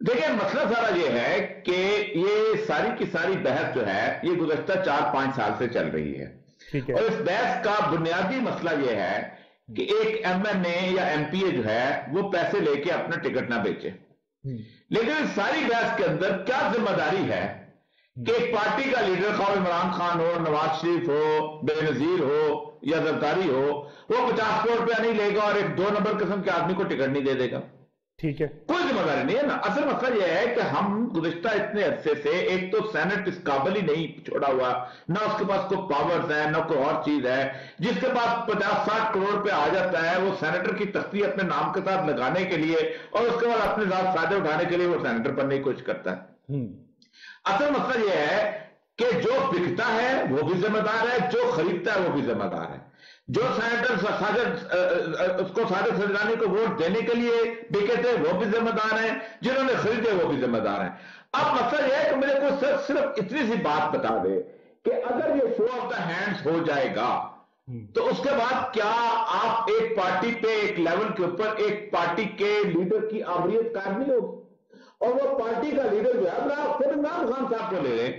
دیکھیں مسئلہ سارا یہ ہے کہ یہ ساری کی ساری بحث جو ہے یہ گزشتہ 4-5 سال سے چل رہی ہے، اور اس بحث کا بنیادی مسئلہ یہ ہے کہ ایک ایم این اے یا ایم پی اے جو ہے وہ پیسے لے کے اپنا ٹکٹ نہ بیچے، لیکن اس ساری بحث کے اندر کیا ذمہ داری ہے کہ ایک پارٹی کا لیڈر خواہ عمران خان ہو، نواز شریف ہو، بے نظیر ہو یا زرداری ہو، وہ 50 کروڑ روپیہ نہیں لے گا اور ایک 2 نمبر قسم کے آدمی کو ٹکٹ نہیں دے دے گا؟ ٹھیک ہے، کوئی ذمہ داری نہیں ہے نا۔ اصل مسئلہ یہ ہے کہ ہم گزشتہ اتنے عرصے سے ایک تو سینٹ اس قابل ہی نہیں چھوڑا ہوا، نہ اس کے پاس کوئی پاورز ہے، نہ کوئی اور چیز ہے۔ جس کے پاس 50-60 کروڑ روپے آ جاتا ہے وہ سینیٹر کی تختی اپنے نام کے ساتھ لگانے کے لیے اور اس کے بعد اپنے ذات فائدے اٹھانے کے لیے وہ سینیٹر بننے کی کوشش کرتا ہے۔ اصل مسئلہ یہ ہے کہ جو بکتا ہے وہ بھی ذمہ دار ہے، جو خریدتا ہے وہ بھی ذمہ دار ہے۔ جو سینیٹر اس کو ساجد سرگانی کو ووٹ دینے کے لیے بکے تھے وہ بھی ذمہ دار ہیں، جنہوں نے خریدے وہ بھی ذمہ دار ہیں۔ اب مسئلہ یہ ہے کہ میرے کو صرف اتنی سی بات بتا دے کہ اگر یہ شو آف دا ہینڈز ہو جائے گا تو اس کے بعد کیا آپ ایک پارٹی پہ ایک لیول کے اوپر ایک پارٹی کے لیڈر کی آمریت قائم نہیں ہوگی؟ اور وہ پارٹی کا لیڈر جو ہے خود عمران خان صاحب کو لے لیں،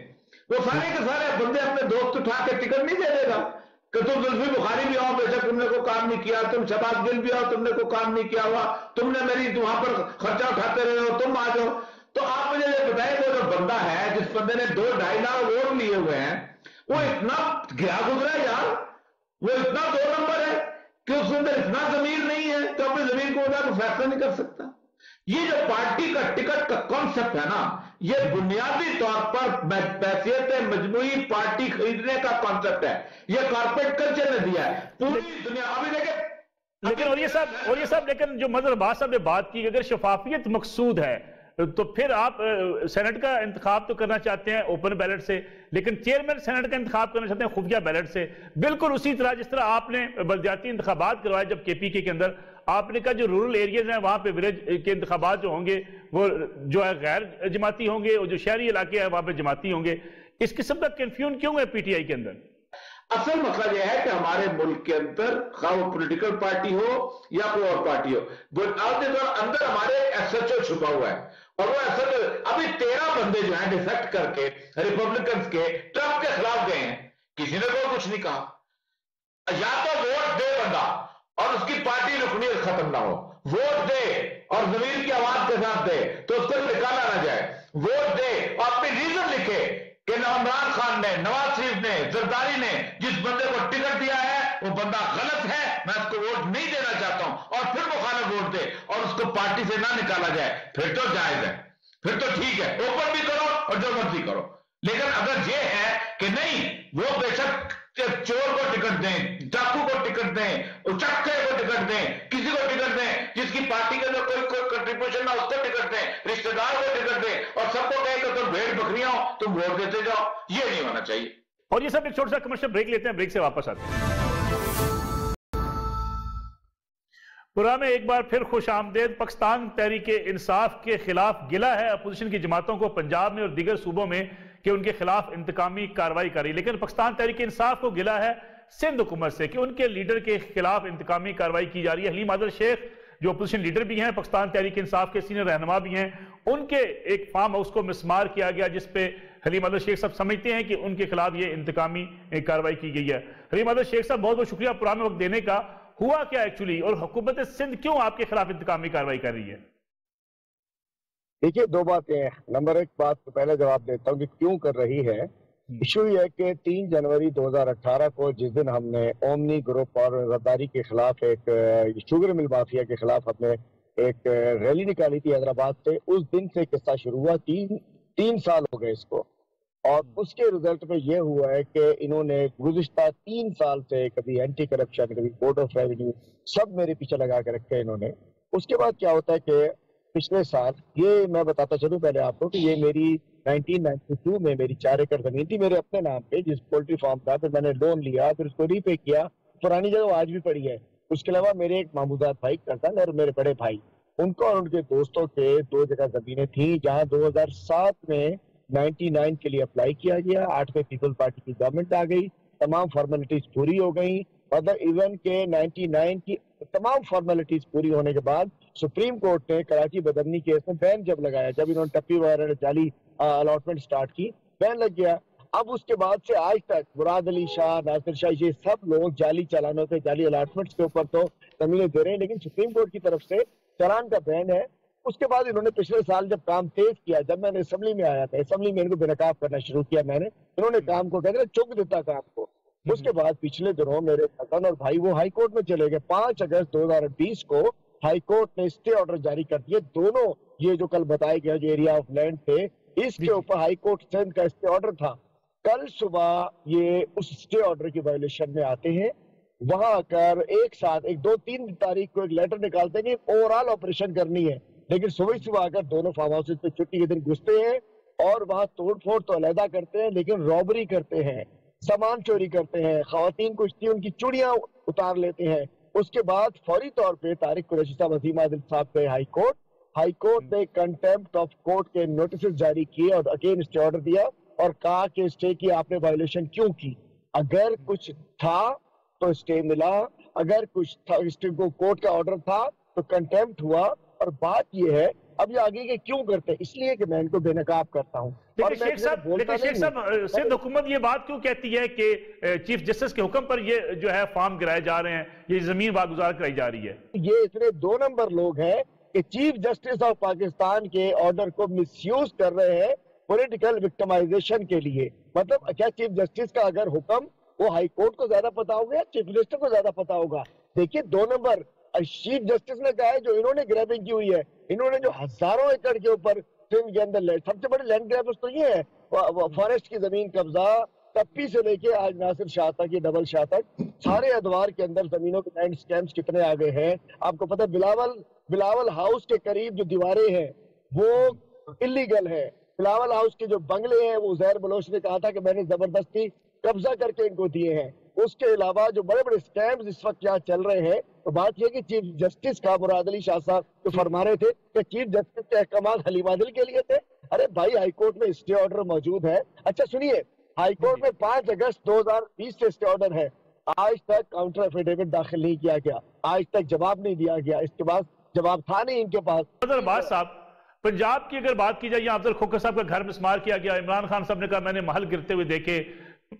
وہ سارے کے سارے بندے اپنے دوست اٹھا کے ٹکٹ نہیں دے دے گا کہ تم زلفی بخاری بھی آؤ، بے شک تم نے کوئی کام نہیں کیا، تم شہباز گل بھی آؤ، تم نے کوئی کام نہیں کیا ہوا، تم نے میری وہاں پر خرچہ اٹھاتے رہے ہو، تم آ جاؤ۔ تو آپ مجھے یہ بتائیں وہ جو بندہ ہے جس بندے نے 2-2.5 لاکھ ووٹ لیے ہوئے ہیں وہ اتنا گیا گزرا ہے یار، وہ اتنا 2 نمبر ہے کہ اس کے اندر اتنا ضمیر نہیں ہے کہ اپنی زمین کو اٹھا کے فیصلہ نہیں کر سکتا۔ یہ جو پارٹی کا ٹکٹ کا کانسیپٹ ہے نا، یہ بنیادی طور پر حیثیت مجموعی پارٹی خریدنے کا کانسیپٹ ہے، یہ کارپوریٹ کلچر نے دیا ہے پوری دنیا۔ ابھی دیکھیں لیکن اور یہ صاحب لیکن جو مظہر عباس صاحب نے بات کی کہ اگر شفافیت مقصود ہے تو پھر آپ سینٹ کا انتخاب تو کرنا چاہتے ہیں اوپن بیلٹ سے، لیکن چیئرمین سینٹ کا انتخاب کرنا چاہتے ہیں خفیہ بیلٹ سے، بالکل اسی طرح جس طرح آپ نے بلدیاتی انتخابات کروائے جب کے پی کے اندر آپ نے کہا جو رورل ایریاز ہیں وہاں پہ ولیج کے انتخابات جو ہوں گے وہ جو ہے غیر جماعتی ہوں گے اور جو شہری علاقے ہیں وہاں پہ جماعتی ہوں گے۔ اس قسم کا کنفیوژن کیوں ہے پی ٹی آئی کے اندر؟ اصل مسئلہ یہ ہے کہ ہمارے ملک کے اندر خواہ وہ پولیٹیکل پارٹی ہو یا کوئی اور پارٹی ہو، اندر ہمارے ایس ایچ او چھپا ہوا ہے، اور وہ ایس ایچ او ابھی 13 بندے جو ہیں ڈیفیکٹ کر کے ریپبلکنز کے ٹرمپ کے خلاف گئے ہیں، کسی نے کوئی کچھ نہیں کہا۔ یا تو ووٹ دے بندہ اور اس کی پارٹی رکنیت ختم نہ ہو، ووٹ دے اور ضمیر کی آواز کے ساتھ دے تو اس کو نکالا نہ جائے، ووٹ دے اور اپنی ریزن لکھے کہ عمران خان نے، نواز شریف نے، زرداری نے جس بندے کو ٹکٹ دیا ہے وہ بندہ غلط ہے، میں اس کو ووٹ نہیں دینا چاہتا ہوں، اور پھر مخالف ووٹ دے اور اس کو پارٹی سے نہ نکالا جائے، پھر تو جائز ہے، پھر تو ٹھیک ہے، اوپن بھی کرو اور جو مرضی کرو۔ لیکن اگر یہ ہے کہ نہیں وہ بے شک چور کو ٹکٹ دیں، ڈاکو کو ٹکٹ دیں، چکے کو ٹکٹ دیں، کسی کو ٹکٹ دیں جس کی پارٹی کے اندر کوئی کنٹریبیوشن نہ اس کو ٹکٹ دیں، رشتہ دار کو ٹکٹ دیں اور سب کو کہیں کہ تم بھیڑ بکریاں ہو تم ووٹ دیتے جاؤ، یہ نہیں ہونا چاہیے۔ اور یہ سب ایک چھوٹا سا کمرشل بریک لیتے ہیں، بریک سے واپس آتے ہیں۔ پروگرام میں ایک بار پھر خوش آمدید۔ پاکستان تحریک انصاف کے خلاف گلہ ہے اپوزیشن کی جماعتوں کو پنجاب میں اور دیگر صوبوں میں کہ ان کے خلاف انتقامی کارروائی کر رہی، لیکن پاکستان تحریک انصاف کو گلہ ہے سندھ حکومت سے کہ ان کے لیڈر کے خلاف انتقامی کارروائی کی جا رہی ہے۔ حلیم عادل شیخ جو اپوزیشن لیڈر بھی ہیں، پاکستان تحریک انصاف کے سینئر رہنما بھی ہیں، ان کے ایک فارم ہاؤس کو مسمار کیا گیا جس پہ حلیم عادل شیخ صاحب سمجھتے ہیں کہ ان کے خلاف یہ انتقامی کارروائی کی گئی ہے۔ حلیم عادل شیخ صاحب بہت بہت شکریہ پروگرام میں وقت دینے کا۔ ہوا کیا ایکچولی اور حکومت سندھ کیوں آپ کے خلاف انتقامی کارروائی کر رہی ہے؟ دیکھیے 2 باتیں ہیں۔ نمبر 1 بات تو پہلے جواب دیتا ہوں کہ کیوں کر رہی ہے۔ ایشو یہ ہے کہ 3 جنوری 2018 کو جس دن ہم نے اومنی گروپ اور غداری کے خلاف ایک شوگر مل مافیا کے خلاف ہم نے ایک ریلی نکالی تھی حیدرآباد سے، اس دن سے قصہ شروع ہوا۔ 3 سال ہو گئے اس کو، اور اس کے رزلٹ میں یہ ہوا ہے کہ انہوں نے گزشتہ 3 سال سے کبھی اینٹی کرپشن، کبھی بورڈ آف ریونیو سب میرے پیچھے لگا کے رکھے انہوں نے۔ اس کے بعد کیا ہوتا ہے کہ پچھلے سال یہ میں بتاتا چلوں پہلے آپ کو کہ یہ میری 1992 میں میری 4 ایکڑ زمین تھی میرے اپنے نام پہ جس پولٹری فارم تھا، پھر میں نے لون لیا، پھر اس کو ری پے کیا، پرانی جگہ آج بھی پڑی ہے۔ اس کے علاوہ میرے ایک محمودات بھائی کرتا اور میرے بڑے بھائی، ان کو اور ان کے دوستوں کے 2 جگہ زمینیں تھیں جہاں 2007 میں 99 کے لیے اپلائی کیا گیا، 8 میں پیپل پارٹی کی گورنمنٹ آ گئی، تمام فارمیلٹیز پوری ہو گئیں مطلب ایون کے 99 کی تمام فارمیلٹیز پوری ہونے کے بعد سپریم کورٹ نے کراچی بدرنی کیس میں بین جب لگایا، جب انہوں نے ٹپی وغیرہ جعلی الاٹمنٹ سٹارٹ کی، بین لگ گیا. اب اس کے بعد سے آج تک مراد علی شاہ، ناصر شاہ، یہ سب لوگ جعلی چالانوں پہ، جعلی الاٹمنٹس کے اوپر تو زمینیں دے رہے ہیں، لیکن سپریم کورٹ کی طرف سے چالان کا بین ہے. اس کے بعد انہوں نے پچھلے سال جب کام تیز کیا، جب میں نے اسمبلی میں آیا تھا، اسمبلی میں ان کو بے نقاب کرنا شروع کیا میں نے، انہوں نے کام کو کہتے ہیں چک دیتا کام کو. اس کے بعد پچھلے دنوں میرے خاتون اور بھائی وہ ہائی کورٹ میں چلے گئے. 5 اگست 2020 کو ہائی کورٹ نے اسٹے آرڈر جاری کر دیے. دونوں یہ جو کل بتایا گیا جو ایریا آف لینڈ تھے، اس کے اوپر ہائی کورٹ سندھ کا اسٹے آرڈر تھا. کل صبح یہ اس اسٹے آرڈر کی وائلیشن میں آتے ہیں. وہاں آ کر ایک ساتھ 2-3 تاریخ کو ایک لیٹر نکالتے ہیں کہ اوور آل آپریشن کرنی ہے، لیکن صبح آ کر دونوں فارم ہاؤسز پہ چھٹی کے دن گھستے ہیں اور وہاں توڑ پھوڑ تو علیحدہ کرتے ہیں، لیکن رابری کرتے ہیں، سامان چوری کرتے ہیں، خواتین کشتی ان کی چوڑیاں اتار لیتے ہیں. اس کے بعد فوری طور پہ طارق قریشی صاحب، وسیم عادل صاحب پہ ہائی کورٹ نے کنٹیمپٹ آف کورٹ کے نوٹسز جاری کیے اور اگین اسٹے آرڈر دیا اور کہا کہ اسٹے کی آپ نے وائلیشن کیوں کی. اگر کچھ تھا تو اسٹے ملا، اگر کچھ تھا اسٹے کو کورٹ کا آرڈر تھا تو کنٹیمپٹ ہوا. اور بات یہ ہے اب یہ آگے کے کیوں کرتے ہیں، اس لیے کہ میں ان کو بے نقاب کرتا ہوں. لیکن شیخ صاحب سندھ حکومت یہ بات کیوں کہتی ہے کہ چیف جسٹس کے حکم پر یہ جو ہے فارم گرائے جا رہے ہیں، یہ زمین واگزار کرائی جا رہی ہے؟ یہ اتنے 2 نمبر لوگ ہیں کہ چیف جسٹس آف پاکستان کے آرڈر کو مس یوز کر رہے ہیں پولیٹیکل وکٹمائزیشن کے لیے. مطلب کیا چیف جسٹس کا اگر حکم وہ ہائی کورٹ کو زیادہ پتا ہوگا یا چیف منسٹر کو زیادہ پتا ہوگا؟ دیکھیے 2 نمبر چیف جسٹس نے کہا ہے جو انہوں نے گریبنگ کی ہوئی ہے، انہوں نے جو ہزاروں ایکڑ کے اوپر سندھ کے اندر سب سے بڑے لینڈ گریبرز تو یہ ہے، فارسٹ کی زمین قبضہ تپی سے لے کے آج ناصر شاہ تک، یہ ڈبل شاہ تک، سارے ادوار کے اندر زمینوں کے لینڈ سکیمز کتنے آگے ہیں. آپ کو پتہ ہے بلاول ہاؤس کے قریب جو دیواریں ہیں وہ اللیگل ہے. بلاول ہاؤس کے جو بنگلے ہیں وہ زہر بلوچ نے کہا تھا کہ میں نے زبردستی قبضہ کر کے ان کو دیے ہیں. اس کے علاوہ جو بڑے بڑے سکیمز اس وقت یہاں چل رہے ہیں، تو بات یہ کہ چیف جسٹس کا مراد علی شاہ صاحب جو فرما رہے تھے کہ چیف جسٹس کے احکامات حلیم عادل کے لیے تھے. ارے بھائی ہائی کورٹ میں اسٹے آرڈر موجود ہے. اچھا سنیے، ہائی کورٹ میں 5 اگست 2020 سے اسٹے آرڈر ہے. آج تک کاؤنٹر ایفیڈیوٹ داخل نہیں کیا گیا، آج تک جواب نہیں دیا گیا. اس کے بعد جواب تھا نہیں ان کے پاس. عباس صاحب، پنجاب کی اگر بات کی جائے، یہاں افضل کھوکھر صاحب کا گھر مسمار کیا گیا. عمران خان صاحب نے کہا میں نے محل گرتے ہوئے دیکھے.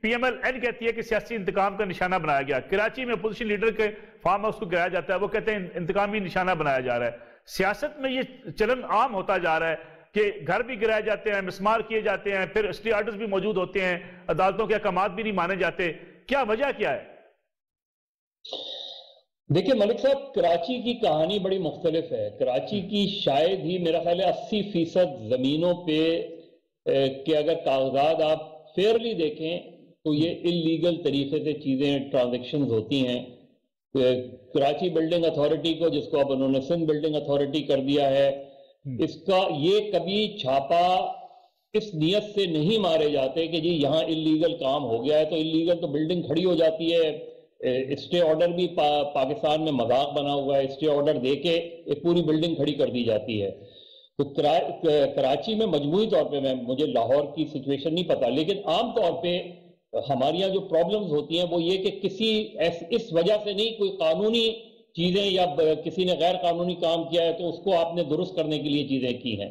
پی ایم ایل این کہتی ہے کہ سیاسی انتقام کا نشانہ بنایا گیا. کراچی میں اپوزیشن لیڈر کے فارم ہاؤس کو گرایا جاتا ہے، وہ کہتے ہیں انتقامی نشانہ بنایا جا رہا ہے. سیاست میں یہ چلن عام ہوتا جا رہا ہے کہ گھر بھی گرائے جاتے ہیں، مسمار کیے جاتے ہیں، پھر اسٹے آرڈرز بھی موجود ہوتے ہیں، عدالتوں کے احکامات بھی نہیں مانے جاتے. کیا وجہ کیا ہے؟ دیکھیں ملک صاحب، کراچی کی کہانی بڑی مختلف ہے. کراچی کی شاید ہی میرا خیال ہے 80% زمینوں پہ کہ اگر کاغذات آپ فیئرلی دیکھیں تو یہ اللیگل طریقے سے چیزیں ٹرانزیکشنز ہوتی ہیں. کراچی بلڈنگ اتھارٹی کو، جس کو اب انہوں نے سندھ بلڈنگ اتھارٹی کر دیا ہے، اس کا یہ کبھی چھاپا اس نیت سے نہیں مارے جاتے کہ جی یہاں اللیگل کام ہو گیا ہے تو اللیگل تو بلڈنگ کھڑی ہو جاتی ہے. اسٹے آرڈر بھی پاکستان میں مذاق بنا ہوا ہے، اسٹے آرڈر دے کے ایک پوری بلڈنگ کھڑی کر دی جاتی ہے. تو کراچی میں مجموعی طور پہ، مجھے لاہور کی سچویشن نہیں پتا، لیکن عام طور پہ ہمارے یہاں جو پرابلمز ہوتی ہیں وہ یہ کہ کسی اس وجہ سے نہیں، کوئی قانونی چیزیں یا کسی نے غیر قانونی کام کیا ہے تو اس کو آپ نے درست کرنے کے لیے چیزیں کی ہیں.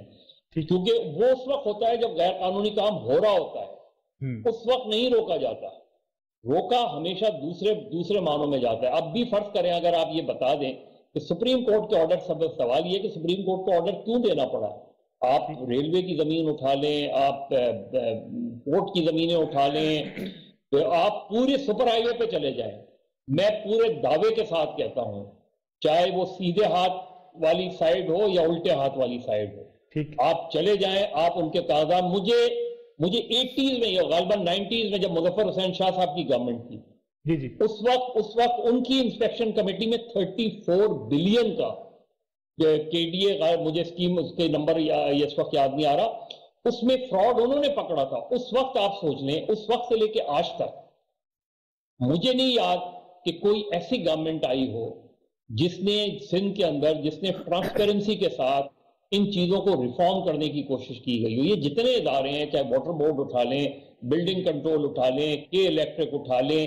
کیونکہ وہ اس وقت ہوتا ہے جب غیر قانونی کام ہو رہا ہوتا ہے، اس وقت نہیں روکا جاتا. روکا ہمیشہ دوسرے معنوں میں جاتا ہے. اب بھی فرض کریں اگر آپ یہ بتا دیں کہ سپریم کورٹ کے آرڈر، سوال یہ کہ سپریم کورٹ کو آرڈر کیوں دینا پڑا؟ آپ ریلوے کی زمین اٹھا لیں، آپ پورٹ کی زمینیں اٹھا لیں، آپ پورے سپر ہائی وے پہ چلے جائیں. میں پورے دعوے کے ساتھ کہتا ہوں، چاہے وہ سیدھے ہاتھ والی سائڈ ہو یا الٹے ہاتھ والی سائڈ ہو، آپ چلے جائیں، آپ ان کے کاغذات، مجھے 80s میں یا غالباً 90s میں جب مظفر حسین شاہ صاحب کی گورنمنٹ تھی، اس وقت ان کی انسپیکشن کمیٹی میں 34 بلین کا کے ڈی اے، مجھے اسکیم اس کے نمبر اس وقت یاد نہیں آ رہا، اس میں فراڈ انہوں نے پکڑا تھا. اس وقت آپ سوچ لیں، اس وقت سے لے کے آج تک مجھے نہیں یاد کہ کوئی ایسی گورنمنٹ آئی ہو جس نے سندھ کے اندر، جس نے ٹرانسپیرنسی کے ساتھ ان چیزوں کو ریفارم کرنے کی کوشش کی گئی ہو. یہ جتنے ادارے ہیں، چاہے واٹر بورڈ اٹھا لیں، بلڈنگ کنٹرول اٹھا لیں، کے الیکٹرک اٹھا لیں،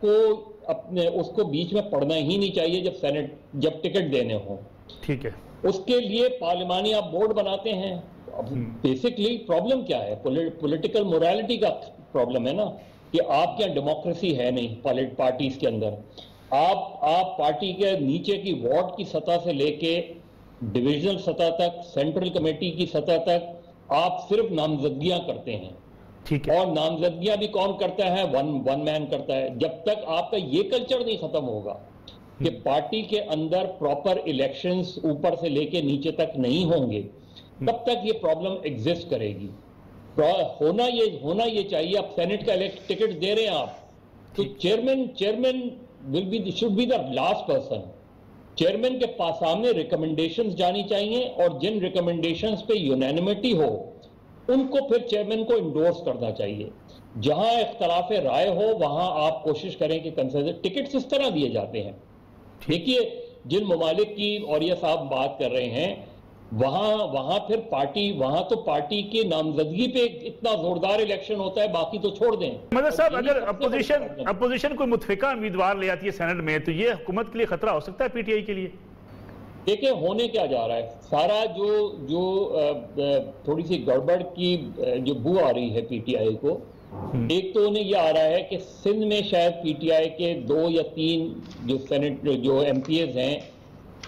کو اپنے اس کو بیچ میں پڑھنا ہی نہیں چاہیے جب ٹکٹ دینے ہوں. ٹھیک ہے. اس کے لیے پارلیمانی آپ بورڈ بناتے ہیں. بیسکلی پرابلم کیا ہے؟ پولیٹیکل مورالٹی کا پرابلم ہے نا, کہ آپ کے ڈیموکریسی ہے نہیں پارٹیز کے اندر. آپ پارٹی کے نیچے کی وارڈ کی سطح سے لے کے ڈویژنل سطح تک, سینٹرل کمیٹی کی سطح تک آپ صرف نامزدگیاں کرتے ہیں. اور نامزدگیاں بھی کون کرتا ہے؟ ون مین کرتا ہے. جب تک آپ کا یہ کلچر نہیں ختم ہوگا کہ پارٹی کے اندر پراپر الیکشنز اوپر سے لے کے نیچے تک نہیں ہوں گے, تب تک یہ پرابلم ایگزسٹ کرے گی. ہونا یہ چاہیے. آپ سینٹ کا ٹکٹ دے رہے ہیں آپ, تو chairman should be the last person. Chairman کے پاس سامنے ریکمنڈیشنز جانی چاہیے, اور جن ریکمنڈیشنز پہ یونینیمٹی ہو ان کو پھر چیئرمین کو انڈورس کرنا چاہیے. جہاں اختلاف رائے ہو وہاں آپ کوشش کریں کہ کنسنسس ٹکٹس اس طرح دیے جاتے ہیں. دیکھیے جن ممالک کی اوریہ صاحب بات کر رہے ہیں, وہاں پھر وہاں تو پارٹی کی نامزدگی پہ اتنا زوردار الیکشن ہوتا ہے, باقی تو چھوڑ دیں. مدد صاحب, اگر اپوزیشن کوئی متفقہ امیدوار لے آتی ہے سینٹ میں, تو یہ حکومت کے لیے خطرہ ہو سکتا ہے پی ٹی آئی کے لیے؟ دیکھیں ہونے کیا جا رہا ہے, سارا جو تھوڑی سی گڑبڑ کی جو بو آ رہی ہے پی ٹی آئی کو, ایک تو انہیں یہ آ رہا ہے کہ سندھ میں شاید پی ٹی آئی کے 2 یا 3 جو سینٹ جو ایم پی ایز ہیں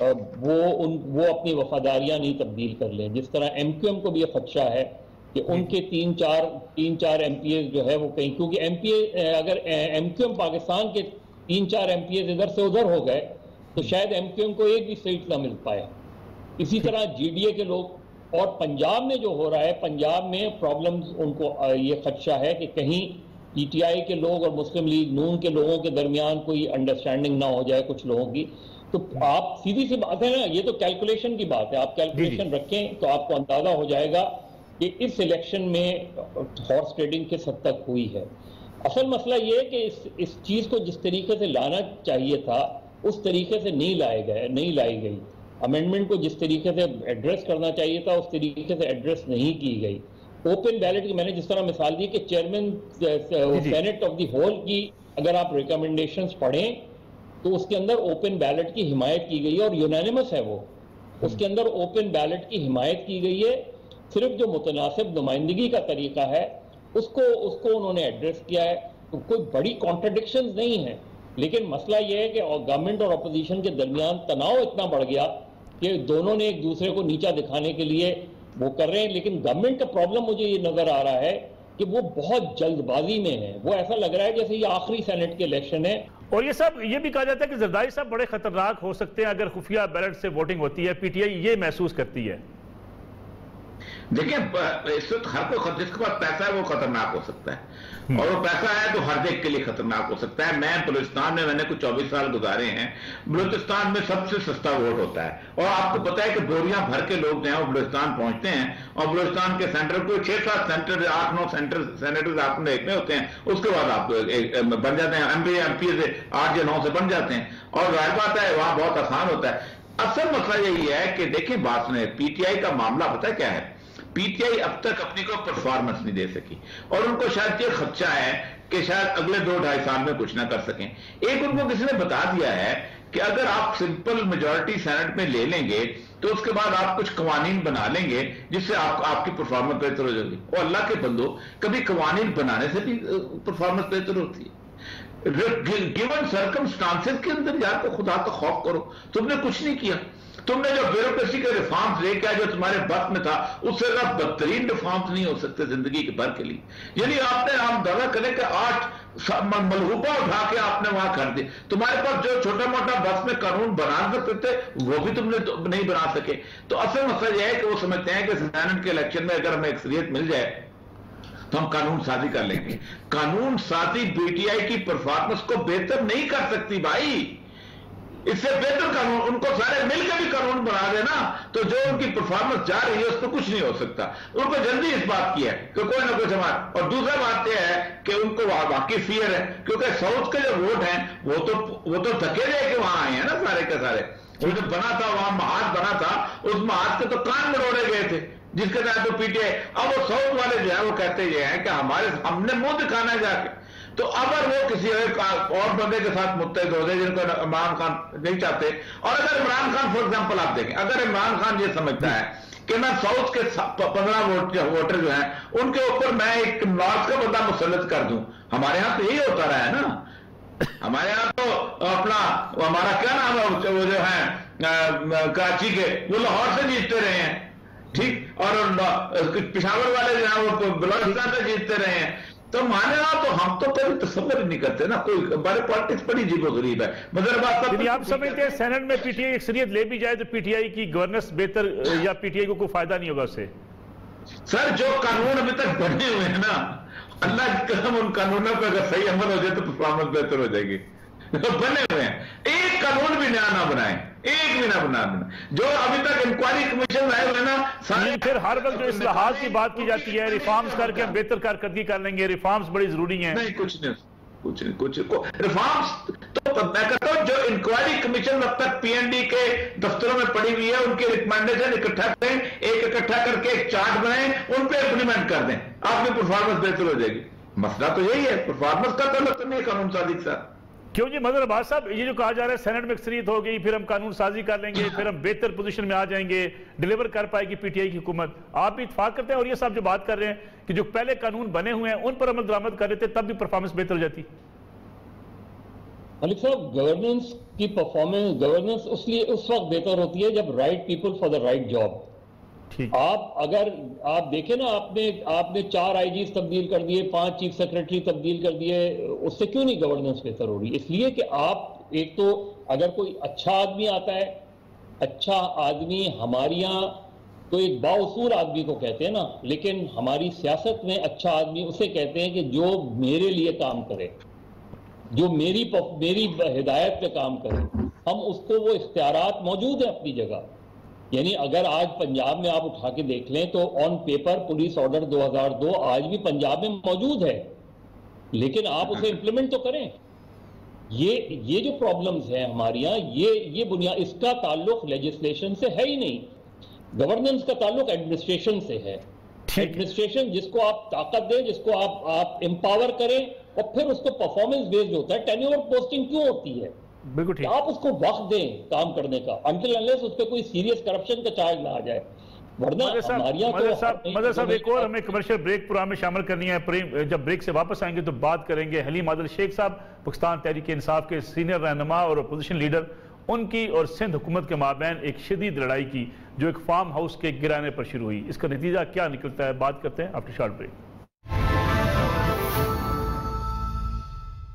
وہ اپنی وفاداریاں نہیں تبدیل کر لیں. جس طرح ایم کیو ایم کو بھی یہ خدشہ ہے کہ ان کے 3-4 ایم پی ایز جو ہے وہ کہیں, کیونکہ اگر ایم کیو ایم پاکستان کے 3-4 ایم پی ایز ادھر سے ادھر ہو گئے تو شاید ایم کیو ایم کو ایک بھی سیٹ نہ مل پائے. اسی طرح جی ڈی اے کے لوگ, اور پنجاب میں جو ہو رہا ہے, پنجاب میں پرابلمز ان کو یہ خدشہ ہے کہ کہیں پی ٹی آئی کے لوگ اور مسلم لیگ نون کے لوگوں کے درمیان کوئی انڈرسٹینڈنگ نہ ہو جائے کچھ لوگوں کی. تو آپ سیدھی سی بات ہے نا, یہ تو کیلکولیشن کی بات ہے. آپ کیلکولیشن رکھیں تو آپ کو اندازہ ہو جائے گا کہ اس الیکشن میں ہارس ٹریڈنگ کس حد تک ہوئی ہے. اصل مسئلہ یہ ہے کہ اس چیز کو جس طریقے سے لانا چاہیے تھا اس طریقے سے نہیں لائی گئی. امینڈمنٹ کو جس طریقے سے ایڈریس کرنا چاہیے تھا اس طریقے سے ایڈریس نہیں کی گئی. اوپن بیلٹ کی میں نے جس طرح مثال دی کہ chairman senate of the whole کی اگر آپ ریکمنڈیشنز پڑھیں تو اس کے اندر اوپن بیلٹ کی حمایت کی گئی ہے, اور یونینیمس ہے وہ. اس کے اندر اوپن بیلٹ کی حمایت کی گئی ہے. صرف جو متناسب نمائندگی کا طریقہ ہے اس کو انہوں نے ایڈریس کیا ہے. کوئی بڑی کانٹرڈکشنز نہیں ہیں, لیکن مسئلہ یہ ہے کہ گورنمنٹ اور اپوزیشن کے درمیان تناؤ اتنا بڑھ گیا کہ دونوں نے ایک دوسرے کو نیچا دکھانے کے لیے وہ کر رہے ہیں. لیکن گورنمنٹ کا پرابلم مجھے یہ نظر آ رہا ہے کہ وہ بہت جلد بازی میں ہے. وہ ایسا لگ رہا ہے جیسے یہ آخری سینٹ کے الیکشن ہے. اور یہ بھی کہا جاتا ہے کہ زرداری صاحب بڑے خطرناک ہو سکتے ہیں اگر خفیہ بیلٹ سے ووٹنگ ہوتی ہے. پی ٹی آئی یہ محسوس کرتی ہے. دیکھیں اس وقت ہر کوئی جس کے پاس پیسہ ہے وہ خطرناک ہو سکتا ہے, اور وہ پیسہ ہے تو ہر ایک کے لیے خطرناک ہو سکتا ہے. میں بلوچستان میں نے کچھ 24 سال گزارے ہیں. بلوچستان میں سب سے سستا ووٹ ہوتا ہے, اور آپ کو پتا ہے کہ بوریاں بھر کے لوگ جو ہیں وہ بلوچستان پہنچتے ہیں, اور بلوچستان کے سینٹر کو 6-7 سینٹر 8-9 سینیٹرز آپ نے دیکھنے ہوتے ہیں. اس کے بعد آپ بن جاتے ہیں ایم پی سے 8 یا 9 سے بن جاتے ہیں, اور ظاہر بات ہے وہاں بہت آسان ہوتا ہے. اصل مسئلہ یہی ہے کہ دیکھیں بات سنیں, پی ٹی آئی کا معاملہ پتہ کیا ہے. پی ٹی آئی اب تک اپنی کو پرفارمنس نہیں دے سکی, اور ان کو شاید یہ خدشہ ہے کہ شاید اگلے 2-2.5 سال میں کچھ نہ کر سکیں. ایک ان کو کسی نے بتا دیا ہے کہ اگر آپ سمپل میجورٹی سینٹ میں لے لیں گے تو اس کے بعد آپ کچھ قوانین بنا لیں گے جس سے آپ کی پرفارمنس بہتر ہو جائے گی. اور اللہ کے بندو, کبھی قوانین بنانے سے بھی پرفارمنس بہتر ہوتی ہے. گیون سرکمسٹانسز کے اندر یار کو خدا کا خوف کرو. تم نے کچھ نہیں کیا, تم نے جو بیوروکریسی کے ریفارمز لے کے جو تمہارے بس میں تھا اس سے زیادہ بدترین ریفارمز نہیں ہو سکتے زندگی کے بھر کے لیے. یعنی آپ نے دعویٰ کریں کہ 8 ملحوبہ اٹھا کے آپ نے وہاں کر دی. تمہارے پاس جو چھوٹا موٹا بس میں قانون بنا سکتے تھے وہ بھی تم نے نہیں بنا سکے. تو اصل مسئلہ یہ ہے کہ وہ سمجھتے ہیں کہ سینٹ کے الیکشن میں اگر ہمیں اکثریت مل جائے تو ہم قانون سازی کر لیں گے. قانون سازی پی ٹی آئی کی پرفارمنس کو بہتر نہیں کر سکتی بھائی. اس سے بہتر قانون ان کو سارے مل کے بھی قانون بنا دینا تو جو ان کی پرفارمنس جا رہی ہے اس پہ کچھ نہیں ہو سکتا. ان کو جلدی اس بات کی ہے کہ کوئی نہ کوئی سماج. اور دوسرا بات یہ ہے کہ ان کو واقعی فیئر ہے, کیونکہ ساؤتھ کے جو ووٹ ہیں وہ تو دھکے دے کے وہاں آئے ہیں نا سارے کے سارے. وہ جو بنا تھا وہاں محاذ بنا تھا, اس محاذ کے تو کان مروڑے گئے تھے جس کے تحت وہ پی ٹی آئی. اب وہ ساؤتھ والے جو ہے وہ کہتے یہ ہیں کہ ہم نے منہ دکھانا ہے جا کے. تو اگر وہ کسی اور بندے کے ساتھ متحد ہو گئے جن کو عمران خان نہیں چاہتے، اور اگر عمران خان فار ایگزامپل آپ دیکھیں، اگر عمران خان یہ سمجھتا ہے کہ میں ساؤتھ کے 15 ووٹر جو ہیں ان کے اوپر میں ایک نارتھ کا بندہ مسلط کر دوں، ہمارے ہاں تو یہی ہوتا رہا ہے نا، ہمارے یہاں تو اپنا ہمارا کیا نام ہے وہ جو ہے کراچی کے، وہ لاہور سے جیتتے رہے ہیں، ٹھیک، اور پشاور والے جو ہیں وہ بلوچستان سے جیتتے رہے ہیں، تو مانے تو ہم تو کبھی تصور ہی نہیں کرتے نا، کوئی ہمارے پالیٹکس بڑی عجیب و غریب ہے۔ یعنی آپ سمجھتے ہیں سینٹ میں پی ٹی آئی اکثریت لے بھی جائے تو پی ٹی آئی کی گورننس بہتر یا پی ٹی آئی کو کوئی فائدہ نہیں ہوگا اس سے؟ سر جو قانون ابھی تک بنے ہوئے ہیں نا، اللہ کی قسم ان قانونوں پہ اگر صحیح عمل ہو جائے تو پرفارمنس بہتر ہو جائے گی، بنے ہوئے ہیں، ایک قانون بھی نیا نہ بنائیں، ایک بھی نہ بنائیں، جو ابھی تک انکوائری کمیشن آئے ہوئے نا سارے، پھر ہر وقت جو اصلاحات کی بات کی جاتی ہے، ریفارمز کر کے ہم بہتر کارکردگی کر لیں گے، ریفارمز بڑی ضروری ہیں۔ نہیں، کچھ نہیں، کچھ ریفارمز تو میں کہتا ہوں جو انکوائری کمیشن اب تک پی این ڈی کے دفتروں میں پڑی ہوئی ہے ان کی ریکمینڈیشن اکٹھا کریں، ایک اکٹھا کر کے ایک چارٹ بنائیں، ان پہ امپلیمنٹ کر دیں، آپ کی پرفارمنس بہتر ہو جائے گی۔ مسئلہ تو یہی ہے، پرفارمنس کا تعلق نہیں ہے قانون سازی کے ساتھ۔ کیوں جی مظہر عباس صاحب، یہ جو کہا جا رہا ہے سینٹ میں اکثریت ہو گئی پھر ہم قانون سازی کر لیں گے، پھر ہم بہتر پوزیشن میں آ جائیں گے، ڈیلیور کر پائے گی پی ٹی آئی کی حکومت، آپ بھی اتفاق کرتے ہیں؟ اور یہ صاحب جو بات کر رہے ہیں کہ جو پہلے قانون بنے ہوئے ہیں ان پر عمل درآمد کر رہے تھے تب بھی پرفارمنس بہتر ہو جاتی؟ ملک صاحب، گورننس کی پرفارمنس، گورننس اس وقت بہتر ہوتی ہے جب right people for the right job. اگر آپ دیکھیں نا، آپ نے 4 آئی جیز تبدیل کر دیے، 5 چیف سیکرٹری تبدیل کر دیے، اس سے کیوں نہیں گورننس بہتر ہو رہی؟ اس لیے کہ آپ ایک تو اگر کوئی اچھا آدمی آتا ہے، اچھا آدمی ہمارے یہاں تو ایک بااصول آدمی کو کہتے ہیں نا، لیکن ہماری سیاست میں اچھا آدمی اسے کہتے ہیں کہ جو میرے لیے کام کرے، جو میری ہدایت پہ کام کرے، ہم اس کو وہ اختیارات موجود ہیں اپنی جگہ۔ یعنی اگر آج پنجاب میں آپ اٹھا کے دیکھ لیں تو آن پیپر پولیس آرڈر 2002 آج بھی پنجاب میں موجود ہے، لیکن آپ اسے امپلیمنٹ تو کریں۔ یہ جو پرابلمز ہیں ہمارے یہاں، یہ بنیاد، اس کا تعلق لیجسلیشن سے ہے ہی نہیں، گورننس کا تعلق ایڈمنسٹریشن سے ہے۔ ایڈمنسٹریشن جس کو آپ طاقت دیں، جس کو آپ امپاور کریں، اور پھر اس کو پرفارمنس بیسڈ ہوتا ہے۔ ٹینیور پوسٹنگ کیوں ہوتی ہے؟ بالکل ٹھیک، آپ اس کو وقت دیں کام کرنے کا، انٹل انلیس اس پہ کوئی سیریس کرپشن کا چارج نہ آ جائے، ورنہ مظہر صاحب ایک اور ہمیں کمرشل بریک پروگرام میں شامل کرنی ہے۔ جب بریک سے واپس آئیں گے تو بات کریں گے حلیم عادل شیخ صاحب، پاکستان تحریک انصاف کے سینئر رہنما اور اپوزیشن لیڈر، ان کی اور سندھ حکومت کے مابین ایک شدید لڑائی کی جو ایک فارم ہاؤس کے گرانے پر شروع ہوئی، اس کا نتیجہ کیا نکلتا ہے، بات کرتے ہیں آفٹر شارٹ بریک۔